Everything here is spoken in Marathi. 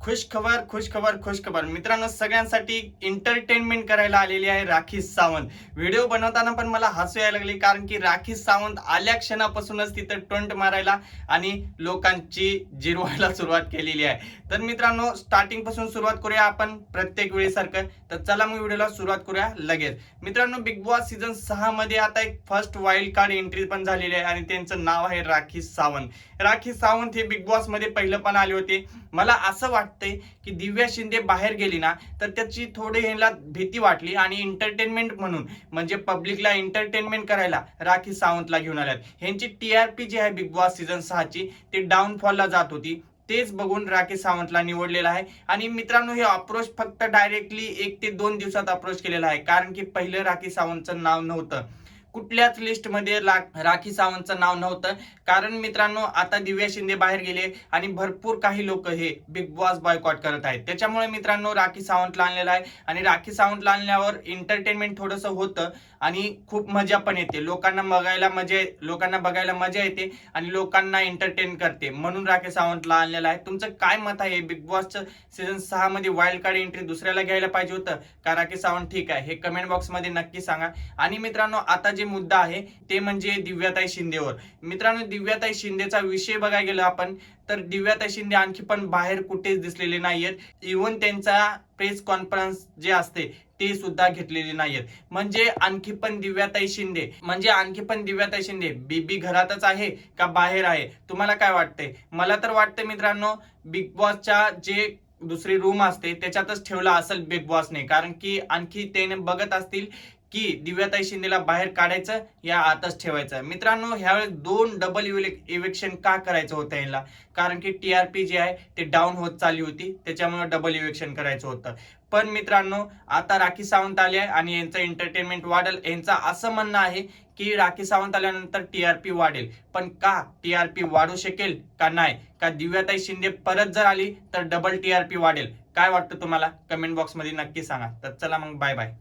खुश खबर खुश खबर खुश खबर मित्रांनो, सगळ्यांसाठी एंटरटेनमेंट करायला आलेली आहे राखी सावंत. व्हिडिओ बनवताना पण मला हसू यायला लागले, कारण की राखी सावंत आल्या क्षणापासूनच तिथं टोंट मारायला आणि लोकांची जिरवायला सुरुवात केलेली आहे. तर मित्रांनो, स्टार्टिंग पासून सुरुवात करूया आपण प्रत्येक वेळेसारखं. तर चला मग व्हिडिओला सुरुवात करूया लगेच. मित्रांनो, बिग बॉस सीझन 6 मध्ये आता एक फर्स्ट वाईल्ड कार्ड एंट्री पण झालेली आहे आणि त्यांचं नाव आहे राखी सावंत. राखी सावंत हे बिग बॉस मध्ये पहिलं पण आले होते. मला असं वाटतंय की दिव्या शिंदे बाहेर गेली ना, तर त्याची थोडी ह्याला भीती वाटली आणि एंटरटेनमेंट म्हणून, म्हणजे पब्लिकला एंटरटेनमेंट करायला राखी सावंतला घेऊन आल्यात. ह्यांची टीआरपी जी आहे बिग बॉस सीझन 6 ची ती डाऊनफॉलला जात होती. तेच बघून राखी सावंतला निवडलेला आहे. आणि मित्रांनो, हे अप्रोच फक्त डायरेक्टली 1 ते 2 दिवसात अप्रोच केलेला आहे, कारण की पहिलं राखी सावंतचं नाव नव्हतं, कुठल्याच लिस्टमध्ये राखी सावंतचं नाव नव्हतं. कारण मित्रांनो, आता दिव्या शिंदे बाहेर गेले आणि भरपूर काही लोक हे बिग बॉस बॉयकॉट करत आहेत. त्याच्यामुळे मित्रांनो, राखी सावंतला आणलेला आहे आणि राखी सावंतला आणल्यावर एंटरटेनमेंट थोडंसं होतं आणि खूप मजा पण येते. लोकांना बघायला मजा येते आणि लोकांना एंटरटेन करते, म्हणून राखी सावंतला आणलेला आहे. तुमचं काय मत आहे? बिग बॉसचं सीझन 6 मध्ये वाईल्ड कार्ड एंट्री दुसऱ्याला घ्यायला पाहिजे होतं का राखी सावंत ठीक आहे? हे कमेंट बॉक्स मध्ये नक्की सांगा. आणि मित्रांनो, आता जे मुद्दा आहे ते म्हणजे दिव्याताई शिंदेवर. मित्रांनो, दिव्याताई शिंदेचा विषय बघायला गेलो आपण, तर दिव्याताई शिंदे आणखी पण बाहेर कुठेच दिसलेले नाहीयेत. इव्हन त्यांचा प्रेस कॉन्फरन्स जे असते ते सुद्धा घेतलेले नाहीयेत. म्हणजे आणखी पण दिव्याताई शिंदे बीबी घरातच आहे का बाहेर आहे? तुम्हाला काय वाटतंय? मला तर वाटतं मित्रांनो, बिग बॉसच्या जे दुसरी रूम असते त्याच्यातच ठेवला असेल बिग बॉसने, कारण की आणखी त्याने बघत असतील की दिव्याताई शिंदेला बाहेर काढायचं या आतच ठेवायचं. मित्रांनो, ह्यावेळेस 2 डबल इव्हेक्शन का करायचं होतं याला? कारण की टीआरपी जी आहे ते डाऊन होत चालली होती, त्याच्यामुळे डबल इव्हेक्शन करायचं होतं. पण मित्रांनो, आता राखी सावंत आली आहे आणि यांचं एंटरटेनमेंट वाढेल. यांचं असं म्हणणं आहे की राखी सावंत आल्यानंतर टीआरपी वाढेल. पण का टीआरपी वाढू शकेल का नाही? का दिव्याताई शिंदे परत जर आली तर डबल टीआरपी वाढेल? काय वाटतं तुम्हाला? कमेंट बॉक्स मध्ये नक्की सांगा. तर चला मग, बाय बाय.